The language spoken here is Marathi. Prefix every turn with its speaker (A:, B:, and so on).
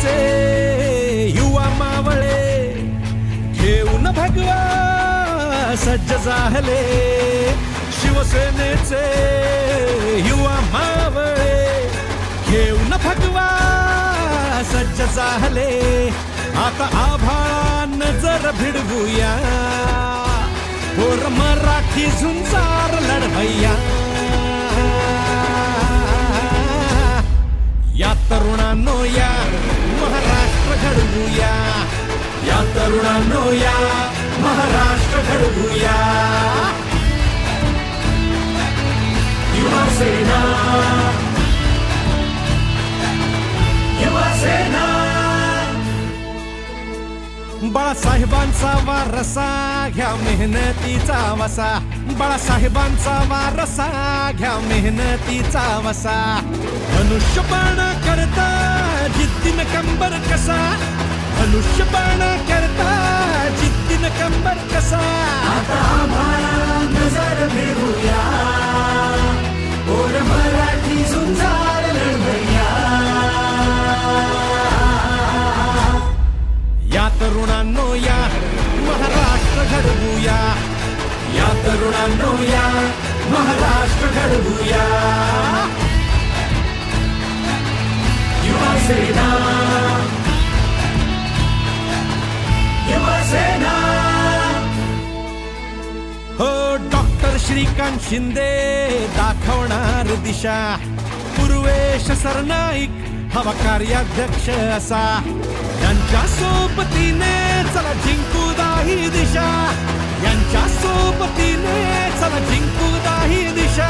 A: शिवसेनेचे युवा मावळे घेऊन भगवा सज्ज झाले. शिवसेनेचे युवा मावळे घेऊन भगवा सज्ज झाले. आता आभाळा नजर भिडवूया, पोर मराठी झुंजार लढवैया. या तरुणांनो या महाराष्ट्र घडवूया, या तरुणांनो या महाराष्ट्र घडवूया. युवा सेना, युवा सेना. बाळासाहेबांचा वारसा घ्या मेहनतीचा वसा, बाळासाहेबांचा वारसा घ्या मेहनतीचा वसा. धनुष्यबाण करता जिद्दीन कंबर कसा, धनुष्यबाण करता जिद्दीन कंबर कसा.
B: आता आम्हाला नजर भिडवूया, पोर मराठी झुंजार लढवूया.
A: या तरुणांनो या महाराष्ट्र घडवूया, या तरुणांनो या महाराष्ट्र घडवूया.
B: युवा सेना, युवा सेना.
A: हो डॉक्टर श्रीकांत शिंदे दाखवणार दिशा, पूर्वेश सरनाईक हवा कार्याध्यक्ष असा. यांच्या सोबतीने चला जिंकू दाही दिशा, यांच्या सोबतीने चला जिंकू दाही दिशा.